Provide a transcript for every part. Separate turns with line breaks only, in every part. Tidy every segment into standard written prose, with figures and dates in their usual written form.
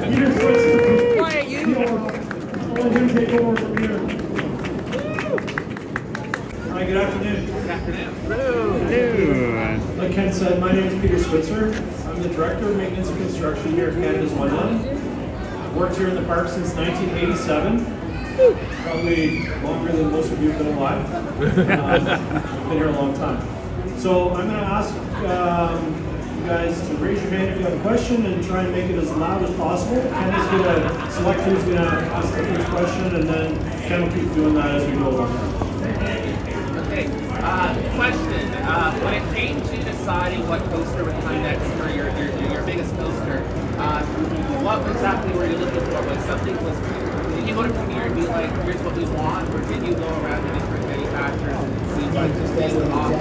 Peter Switzer.
Quiet, you.
I'll let him take over from here. Hi, good afternoon.
Good afternoon.
Hello.
Like Ken said, my name is Peter Switzer. I'm the Director of Maintenance and Construction here at Canada's Wonderland. I've worked here in the park since 1987. Probably longer than most of you have been alive. I've been here a long time. So I'm going to ask you guys to raise your hand if you have a question and try and make it as loud as possible. Ken is going to select who's going to ask the first question, and then Ken will keep doing that as we go along.
Okay. Question. When it came to deciding what coaster would come next for your biggest coaster, what exactly were you looking for? Did you go to Premier and be like, here's what we want, or did you go around to different manufacturers and see like just based off the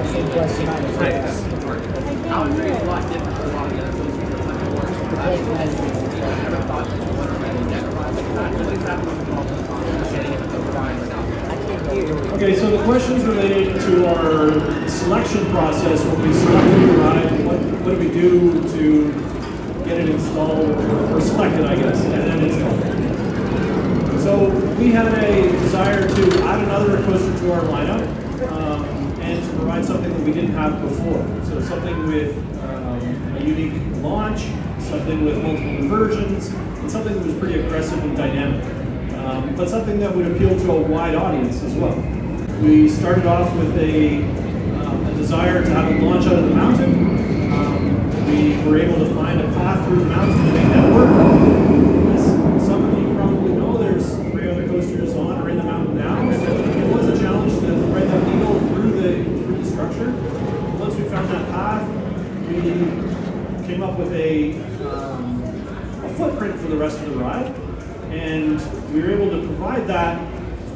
work? How is it a lot different from a lot of the other coasters that have worked? I never thought that you would already identify like that. What exactly was involved in the process of getting it over ride or not?
Okay, so the questions related to our selection process when we select a ride, what do we do to get it installed or selected, I guess, and then installed. So we had a desire to add another coaster to our lineup and to provide something that we didn't have before. So something with a unique launch, something with multiple inversions, and something that was pretty aggressive and dynamic. But something that would appeal to a wide audience as well. We started off with a desire to have it launch out of the mountain. We were able to find a path through the mountain to make that work. As some of you probably know, there's 3 other coasters on or in the mountain now. So it was a challenge to thread that needle through the structure. Once we found that path, we came up with a footprint for the rest of the ride. And we were able to provide that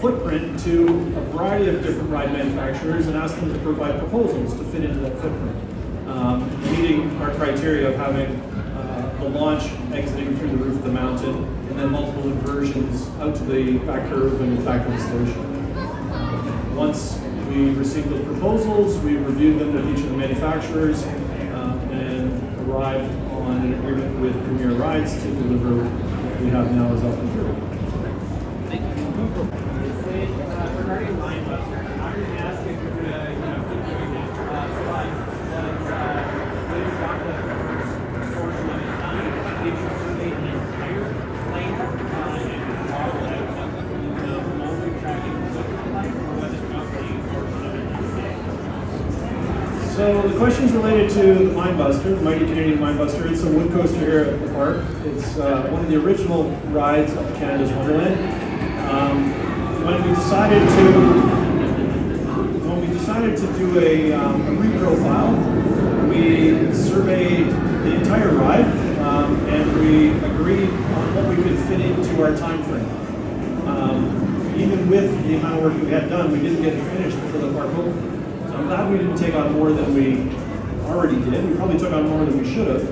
footprint to a variety of different ride manufacturers and ask them to provide proposals to fit into that footprint, meeting our criteria of having the launch exiting through the roof of the mountain and then multiple inversions out to the back curve and back to the station. Once we received those proposals, we reviewed them with each of the manufacturers and arrived on an agreement with Premier Rides to deliver what we have now as AlpenFury.
Thank you.
Regarding Minebuster, I'm going to ask if you're going to keep doing that. But when you got the first portion of it done, did you survey the entire lane and model out the molding tracking footprint like, or was it just a portion of it?
So the question's related to the Minebuster, the Mighty Canadian Minebuster. It's a wood coaster here at the park. It's one of the original rides of Canada's Wonderland. When we decided to do a reprofile, we surveyed the entire ride and we agreed on what we could fit into our time frame. Even with the amount of work that we had done, we didn't get it finished before the park opened. So I'm glad we didn't take on more than we already did. We probably took on more than we should have,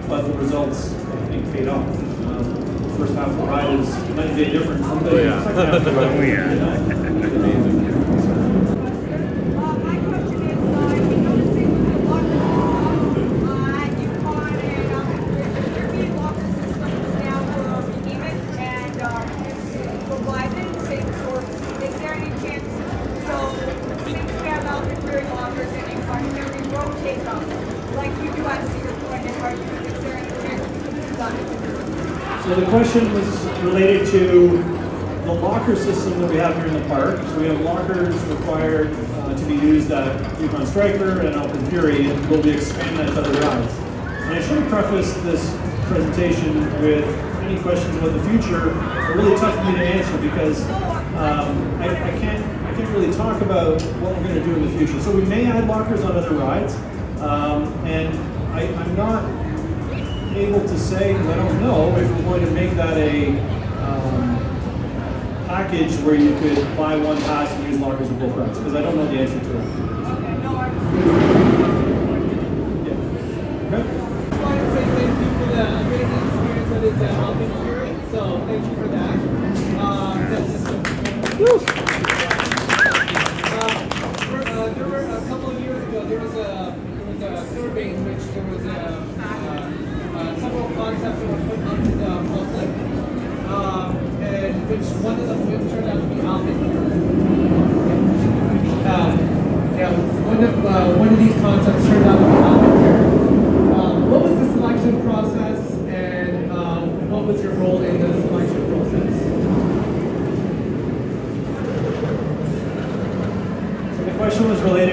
but the results, I think, paid off. The first half of the ride is night and day different from the second half of the ride. Amazing.
My question is, you noticing with the water you caught it, there being water systems now for Behemoth and for Wyman, same source. Is there any chance, so since we have AlpenFury lockers and in Contractors rotate them, like we do at Cedar Point and Hardwood, is there any chance we could do that?
So the question was related to the locker system that we have here in the park. So we have lockers required to be used at Yukon Striker and AlpenFury, and we'll be expanding that to other rides. And I should have prefaced this presentation with any questions about the future are really tough for me to answer because I can't really talk about what we're going to do in the future. So we may add lockers on other rides, and I'm not able to say, because I don't know, if we're going to make that a package where you could buy one pass and use lockers at both rides, because I don't know the answer to it.
Okay, no, I
Yeah. Okay.
I just wanted to say thank you for the amazing experience that is at AlpenFury. So thank you for that. There were a couple of years ago, there was a survey in which there was several concepts that were put on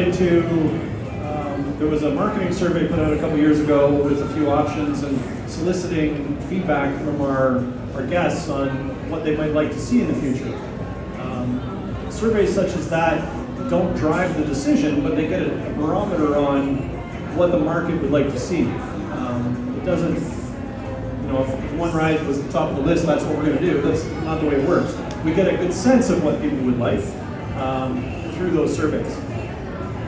related to, there was a marketing survey put out a couple years ago with a few options and soliciting feedback from our guests on what they might like to see in the future. Surveys such as that don't drive the decision, but they get a barometer on what the market would like to see. It doesn't, if one ride was the top of the list, that's what we're going to do. That's not the way it works. We get a good sense of what people would like through those surveys.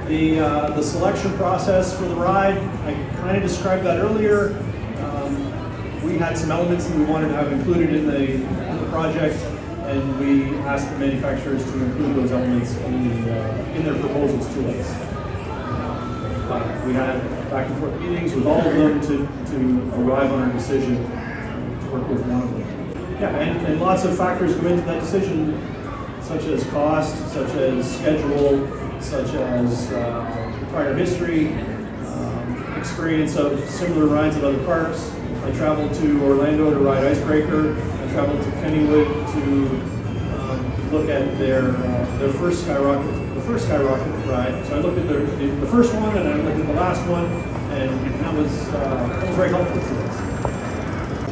The selection process for the ride, I kind of described that earlier. We had some elements that we wanted to have included in the project, and we asked the manufacturers to include those elements in their proposals to us. We had back and forth meetings with all of them to arrive on our decision to work with one of them. Yeah, and lots of factors go into that decision, such as cost, such as schedule, such as prior history, experience of similar rides at other parks. I traveled to Orlando to ride Icebreaker. I traveled to Kennywood to look at their first skyrocket ride. So I looked at the first one, and I looked at the last one, and that was very helpful to us.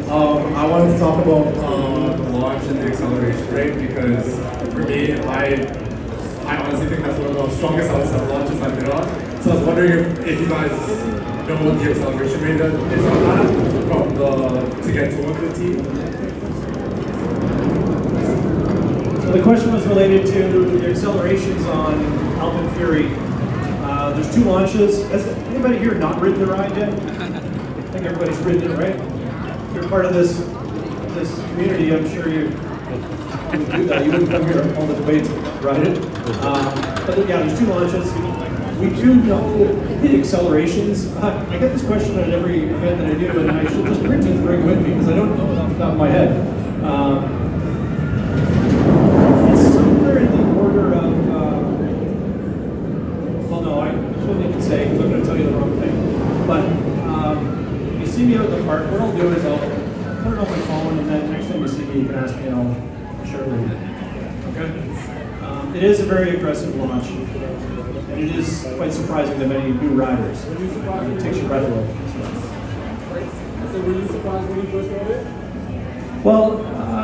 I wanted to talk about the launch and the acceleration rate, because for me, I honestly think that's one of the strongest outside launches I've been on. So I was wondering if you guys know what the acceleration rate is on that to get to 115.
So the question was related to the accelerations on AlpenFury. There's 2 launches. Has anybody here not ridden the ride yet? I think everybody's ridden it, right? If you're part of this community, I'm sure you would do that. You wouldn't come here on the debates and ride it. But yeah, there's 2 launches. We do know the accelerations. I get this question at every event that I do, and I should just print it and bring it with me because I don't know it off the top of my head. It's somewhere in the order of, well, no, I shouldn't even say because I'm going to tell you the wrong thing. But if you see me out in the park, what I'll do is I'll put it on my phone, and then next time you see me, you can ask me, and I'll share it with you. Okay? It is a very aggressive launch. And it is quite surprising to many new riders. It takes your breath away.
So were you surprised when you first rode it?
Well,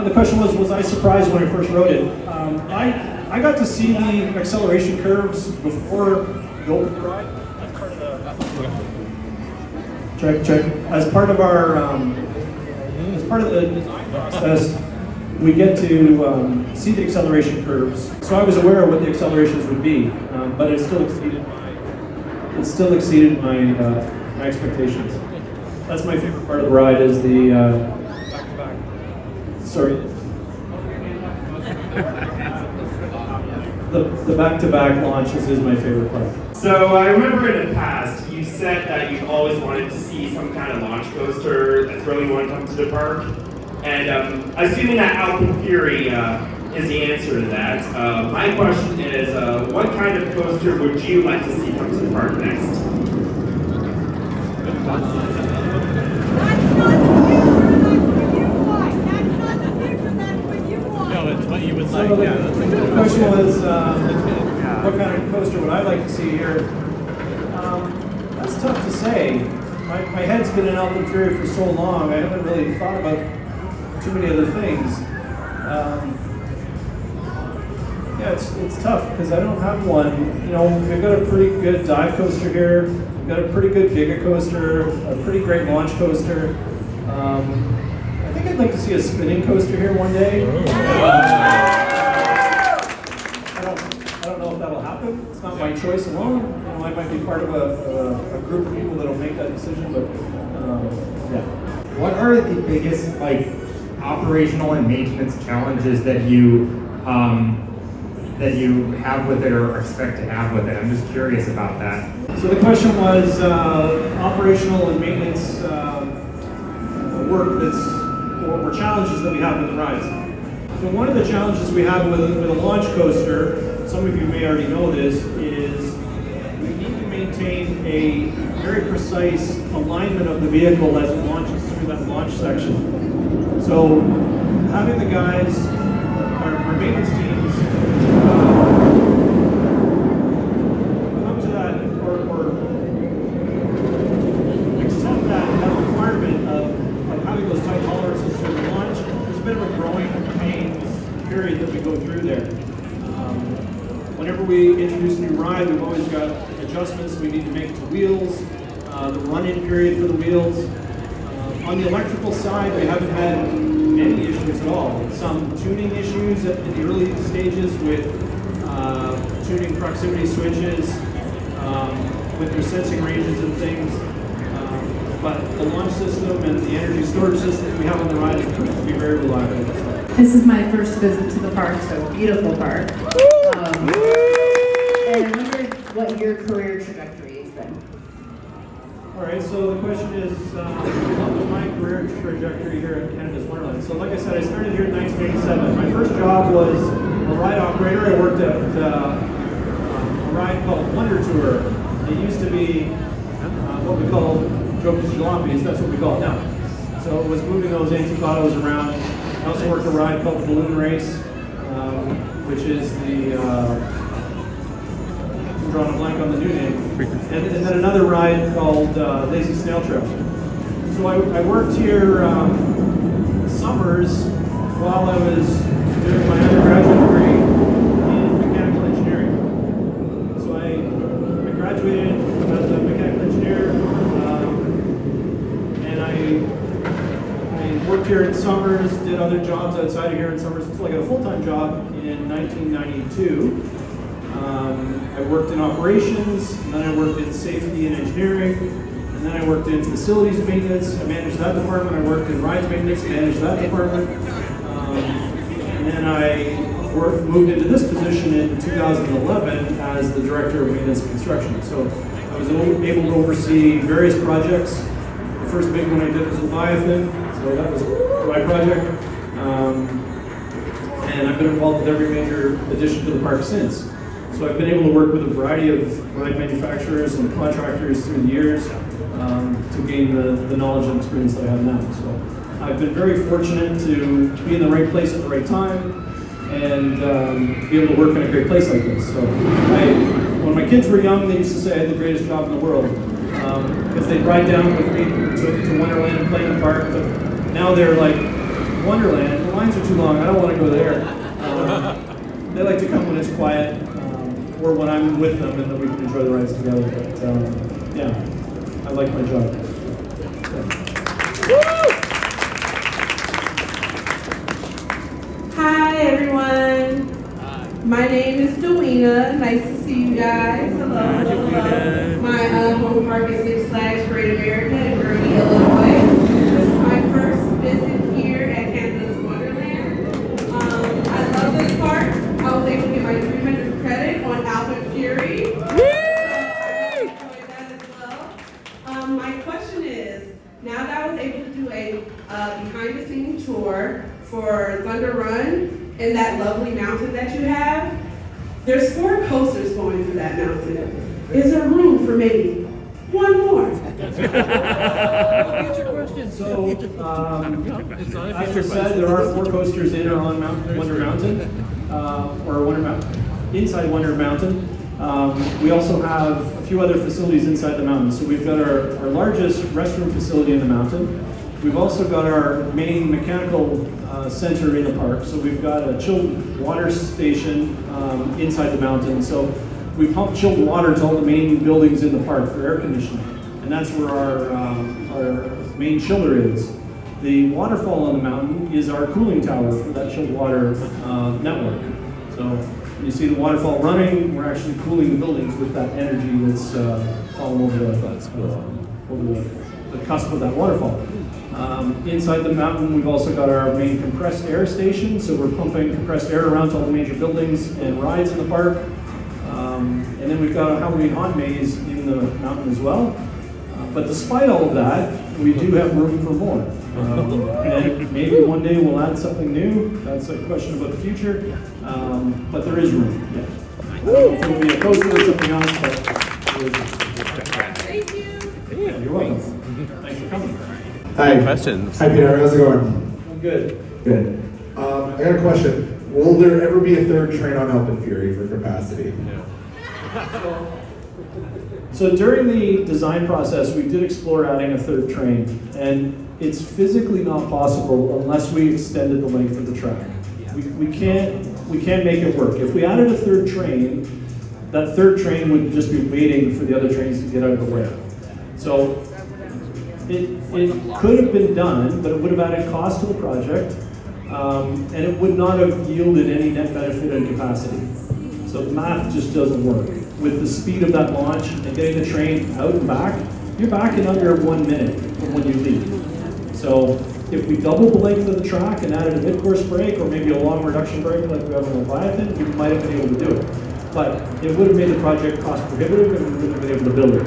the question was I surprised when I first rode it? I got to see the acceleration curves before the open ride. As part of the check. As part of our the design process, we get to see the acceleration curves. So I was aware of what the accelerations would be, but it still exceeded my expectations. That's my favorite part of the ride is the back-to-back. Sorry. The back-to-back launches is my favorite part.
So I remember in the past, you said that you've always wanted to see some kind of launch coaster that's really want to come to the park. And assuming that AlpenFury is the answer to that, my question is, what kind of coaster would you like to see come to the park next?
That's not the future, that's what you want.
No, it's what you would
So
like.
the question was, what kind of coaster would I like to see here? That's tough to say. My head's been in AlpenFury for so long, I haven't really thought about too many other things. Yeah, it's tough because I don't have one. We've got a pretty good dive coaster here. We've got a pretty good giga coaster, a pretty great launch coaster. I think I'd like to see a spinning coaster here one day. I don't know if that'll happen. It's not my choice alone. I might be part of a group of people that'll make that decision, but yeah.
What are the biggest operational and maintenance challenges that you have with it or expect to have with it? I'm just curious about that.
So the question was operational and maintenance work or challenges that we have with the rides. So one of the challenges we have with a launch coaster, some of you may already know this, is we need to maintain a very precise alignment of the vehicle as it launches through that launch section. So having the guys, our maintenance teams, come to that go through there. Whenever we introduce a new ride, we've always got adjustments we need to make to wheels, the run-in period for the wheels. On the electrical side, we haven't had many issues at all. Some tuning issues in the early stages with tuning proximity switches, with their sensing ranges and things. But the launch system and the energy storage system we have on the ride is proved to be very reliable.
This is my first visit to the park, so beautiful park. And I wondered what your career trajectory has been.
All right, so the question is, what was my career trajectory here at Canada's Wonderland? So like I said, I started here in 1987. My first job was a ride operator. I worked at a ride called Wonder Tour. It used to be what we call Jokers Jalopies, that's what we call it now. So it was moving those antique autos around. I also worked a ride called the Balloon Race, which is the, I'm drawing a blank on the new name. And then another ride called Lazy Snail Trail. So I worked here summers while I was doing my undergraduate degree in mechanical engineering. So I graduated as a mechanical engineer, and I worked here in summers, did other jobs outside of here in summers until I got a full-time job in 1992. I worked in operations, and then I worked in safety and engineering, and then I worked in facilities maintenance. I managed that department. I worked in rides maintenance, managed that department. And then I moved into this position in 2011 as the director of maintenance and construction. So I was able to oversee various projects. The first big one I did was Leviathan, so that was a ride project. And I've been involved with every major addition to the park since. So I've been able to work with a variety of ride manufacturers and contractors through the years to gain the knowledge and experience that I have now. So I've been very fortunate to be in the right place at the right time and be able to work in a great place like this. So when my kids were young, they used to say I had the greatest job in the world because they'd ride down with me to Wonderland and play in the park. But now they're like, Wonderland, the lines are too long, I don't want to go there. They like to come when it's quiet, or when I'm with them and then we can enjoy the rides together. But yeah, I like my job.
Hi everyone. My name is Dewena. Nice to see you guys. Hello, hello. My home park is Six Flags Great America in Gurnee, Illinois. This is my first visit here at Canada's Wonderland. I love this park. I was able to get my 300 credit on AlpenFury. So I really enjoyed that as well. My question is, now that I was able to do a behind-the-scenes tour for Thunder Run and that lovely mountain that you have, there's 4 coasters going through that mountain. Is there room for maybe one more?
So, as I said, there are 4 coasters in or on Wonder Mountain, inside Wonder Mountain. We also have a few other facilities inside the mountain. So we've got our largest restroom facility in the mountain. We've also got our main mechanical center in the park. So we've got a chilled water station inside the mountain. So we pump chilled water to all the main buildings in the park for air conditioning. And that's where our main chiller is. The waterfall on the mountain is our cooling tower for that chilled water network. So when you see the waterfall running, we're actually cooling the buildings with that energy that's all over the cusp of that waterfall. Inside the mountain, we've also got our main compressed air station, so we're pumping compressed air around to all the major buildings and rides in the park. And then we've got a Halloween haunt maze in the mountain as well. But despite all of that, we do have room for more. And maybe one day we'll add something new. That's a question about the future. But there is room. Yeah. I don't know if it'll be a coaster or something else, but there is room.
Thank you.
Yeah, you're welcome. Thanks for coming.
Hi.
Questions?
Hi, Peter. How's it going?
I'm good.
Good. I got a question. Will there ever be a third train on AlpenFury for capacity?
So during the design process, we did explore adding a third train, and it's physically not possible unless we extended the length of the track. We can't we can make it work. If we added a third train, that third train would just be waiting for the other trains to get out of the way. So it could have been done, but it would have added cost to the project, and it would not have yielded any net benefit and capacity. So the math just doesn't work. With the speed of that launch and getting the train out and back, you're back in under 1 minute from when you leave. So if we doubled the length of the track and added a mid-course break or maybe a long reduction break like we have on Leviathan, we might have been able to do it. But it would have made the project cost prohibitive and we wouldn't have been able to build it.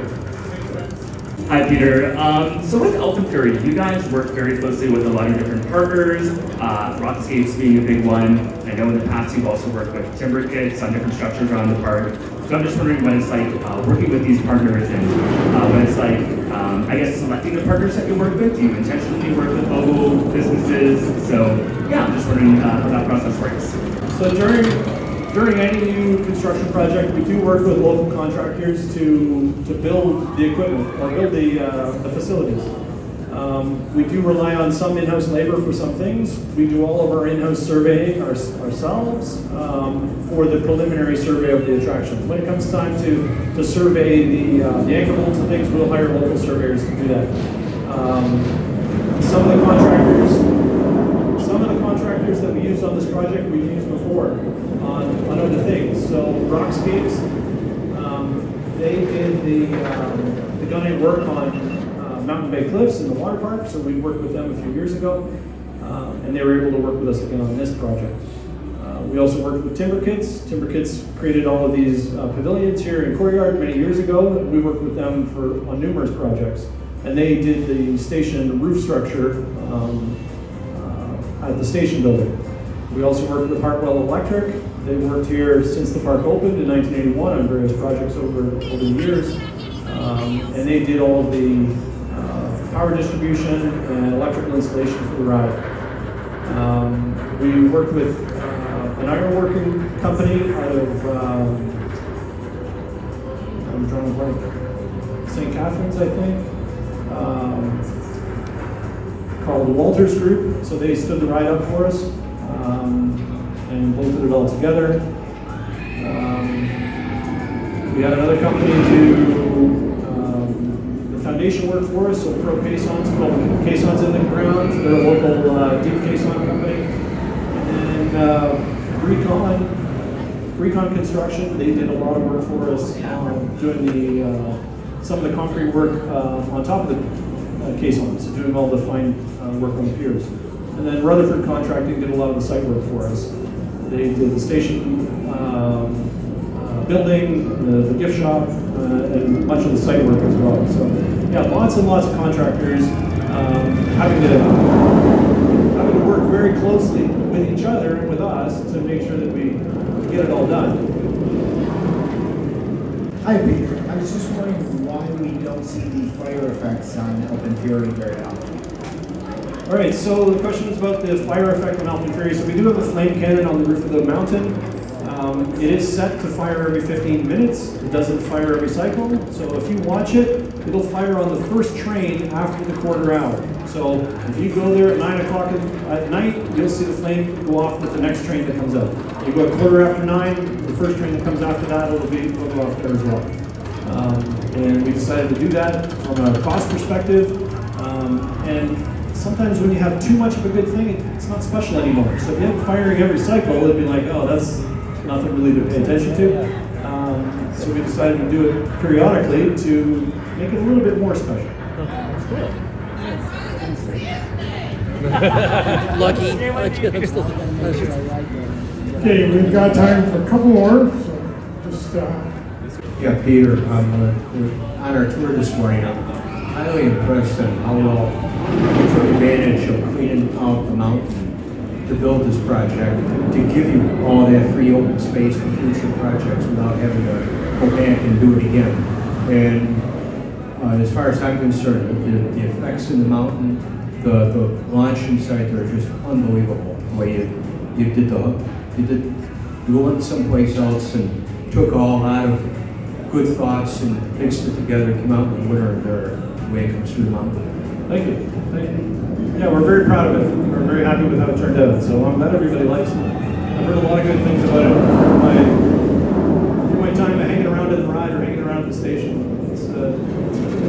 Hi, Peter. So with AlpenFury, you guys work very closely with a lot of different partners, Rockscapes being a big one. I know in the past you've also worked with timber kits on different structures around the park. So I'm just wondering what it's like working with these partners and what it's like, I guess, selecting the partners that you work with. Do you intentionally work with local businesses? So yeah, I'm just wondering how that process works.
So during any new construction project, we do work with local contractors to build the equipment or build the facilities. We do rely on some in-house labor for some things. We do all of our in-house surveying ourselves for the preliminary survey of the attraction. When it comes time to survey the anchor bolts and things, we'll hire local surveyors to do that. Some of the contractors that we used on this project we've used before on other things. So Rockscapes, they did the gunite work on Mountain Bay Cliffs in the water park, so we worked with them a few years ago, and they were able to work with us again on this project. We also worked with Timber Kits. Timber Kits created all of these pavilions here in Courtyard many years ago. We worked with them on numerous projects, and they did the station roof structure at the station building. We also worked with Hartwell Electric. They worked here since the park opened in 1981 on various projects over the years, and they did all of the power distribution and electrical installation for the ride. We worked with an ironworking company out of, I'm drawing a blank, St. Catharines, I think, called the Walters Group. So they stood the ride up for us and bolted it all together. We had another company do foundation work for us, so Pro Caissons, put caissons in the ground. They're a local deep caisson company. And Recon Construction, they did a lot of work for us doing some of the concrete work on top of the caissons, so doing all the fine work on the piers. And then Rutherford Contracting did a lot of the site work for us. They did the station building, the gift shop, and much of the site work as well. So yeah, lots and lots of contractors having to work very closely with each other and with us to make sure that we get it all done.
Hi Peter, I was just wondering why we don't see the fire effects on AlpenFury very often.
All right, so the question is about the fire effect on AlpenFury. So we do have a flame cannon on the roof of the mountain. It is set to fire every 15 minutes. It doesn't fire every cycle. So if you watch it, it'll fire on the first train after the quarter hour. So if you go there at 9 o'clock at night, you'll see the flame go off with the next train that comes out. You go at 9:15, the first train that comes after that will go off there as well. And we decided to do that from a cost perspective. And sometimes when you have too much of a good thing, it's not special anymore. So if you have firing every cycle, it'd be like, oh, that's nothing really to pay attention to. So we decided to do it periodically to make it a little bit more special.
Lucky.
Okay, we've got time for a couple more. So just
Yeah, Peter, on our tour this morning, I'm highly impressed on how well you took advantage of cleaning out the mountain to build this project, to give you all that free open space for future projects without having to go back and do it again. And as far as I'm concerned, the effects in the mountain, the launch inside there are just unbelievable. The way you went someplace else and took a lot of good thoughts and mixed it together, came out in the winter and the way it comes through the mountain.
Thank you. Thank you. Yeah, we're very proud of it. We're very happy with how it turned out. So I'm glad everybody likes it. I've heard a lot of good things about it through my time hanging around in the ride or hanging around at the station. It's a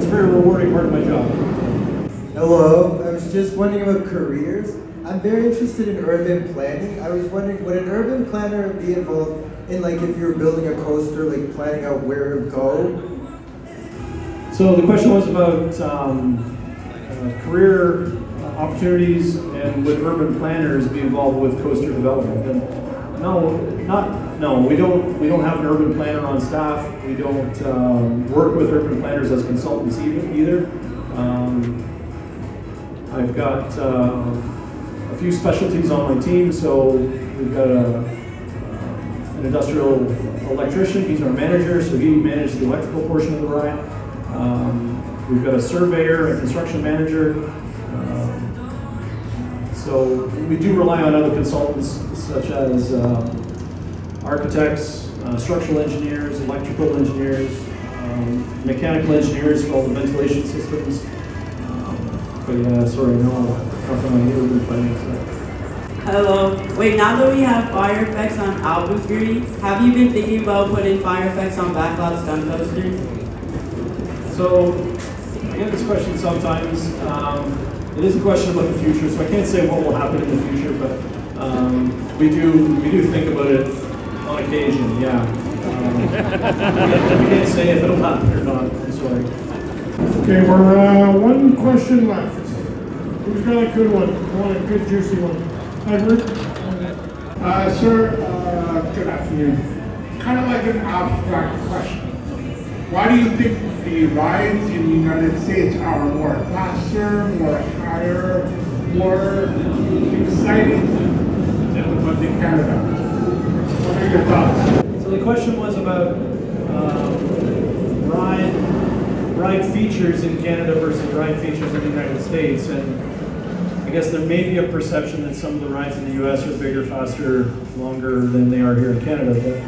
very rewarding part of my job.
Hello, I was just wondering about careers. I'm very interested in urban planning. I was wondering, would an urban planner be involved in, like, if you're building a coaster, like planning out where to go?
So the question was about career opportunities and would urban planners be involved with coaster development? And no, we don't have an urban planner on staff. We don't work with urban planners as consultants either. I've got a few specialties on my team. So we've got an industrial electrician. He's our manager, so he manages the electrical portion of the ride. We've got a surveyor, a construction manager. So we do rely on other consultants such as architects, structural engineers, electrical engineers, mechanical engineers for all the ventilation systems. But yeah, sorry, no, nothing on the urban planning side.
Hello. Wait, now that we have fire effects on AlpenFury, have you been thinking about putting fire effects on Backlot Stunt coaster?
So I get this question sometimes. It is a question about the future, so I can't say what will happen in the future, but we do think about it on occasion. Yeah. We can't say if it'll happen or not. I'm sorry.
Okay, we're one question left. Who's got a good one? A good juicy one. Edward?
Sir, good afternoon. Kind of like an abstract question. Why do you think the rides in the United States are more faster, more higher, more exciting than the ones in Canada? What are your thoughts?
So the question was about ride features in Canada versus ride features in the United States, and I guess there may be a perception that some of the rides in the U.S. are bigger, faster, longer than they are here in Canada. But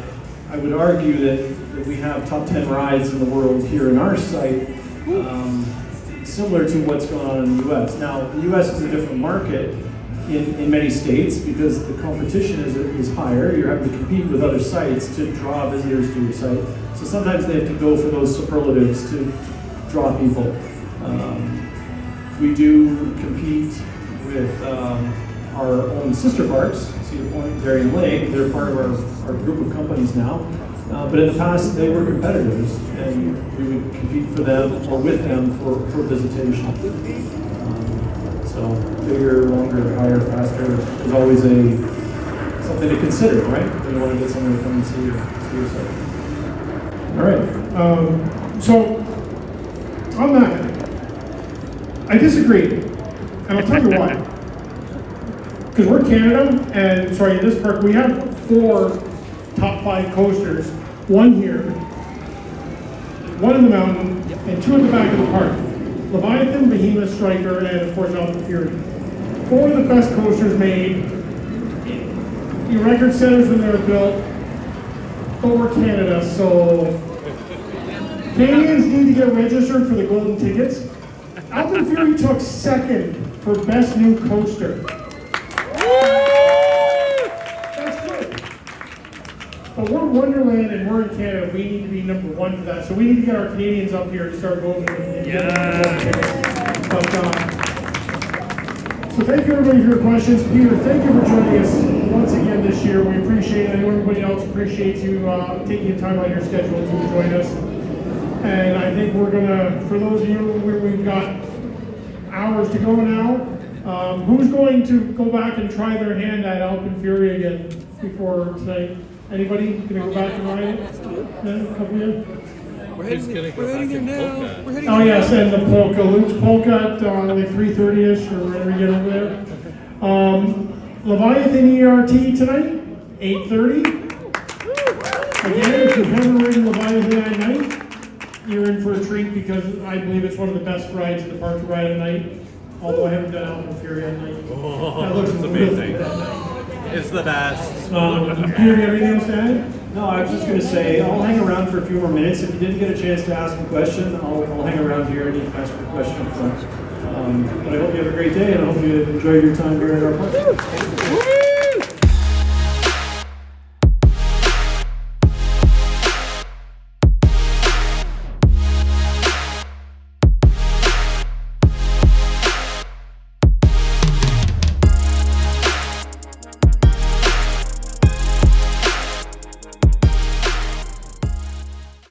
I would argue that we have top 10 rides in the world here in our site, similar to what's going on in the U.S. Now, the U.S. is a different market in many states because the competition is higher. You're having to compete with other sites to draw visitors to your site. So sometimes they have to go for those superlatives to draw people. We do compete with our own sister parks, Cedar Point, Darien Lake. They're part of our group of companies now. But in the past, they were competitors, and we would compete for them or with them for visitation. So bigger, longer, higher, faster is always something to consider, right? When you want to get someone to come and see your site. All right.
So, on that, I disagree. And I'll tell you why. Because we're Canada, and sorry, in this park, we have 4 top 5 coasters. 1 here, 1 in the mountain, and 2 at the back of the park. Leviathan, Behemoth, Striker, and of course AlpenFury. 4 of the best coasters made. Your record setters when they were built. But we're Canada, so Canadians need to get registered for the golden tickets. AlpenFury took 2nd for best new coaster. That's good. But we're Wonderland and we're in Canada. We need to be number 1 for that. So we need to get our Canadians up here to start voting. So thank you everybody for your questions. Peter, thank you for joining us once again this year. We appreciate it. I know everybody else appreciates you taking time out of your schedule to join us. And I think we're gonna, for those of you where we've got hours to go now, who's going to go back and try their hand at AlpenFury again before tonight? Anybody gonna go back and ride it? Yeah, a couple of you?
We're heading there now.
Oh yes, and the polka. Luke's polka at like 3:30ish or whenever you get over there. Leviathan ERT tonight, 8:30. Again, if you've never ridden Leviathan at night, you're in for a treat because I believe it's one of the best rides in the park to ride at night. Although I haven't done AlpenFury at night. That looks amazing.
It's the best.
Peter, you have anything else to add?
No, I was just going to say, I'll hang around for a few more minutes. If you didn't get a chance to ask a question, I'll hang around here and you can ask your question up front. But I hope you have a great day and I hope you enjoy your time here at our park.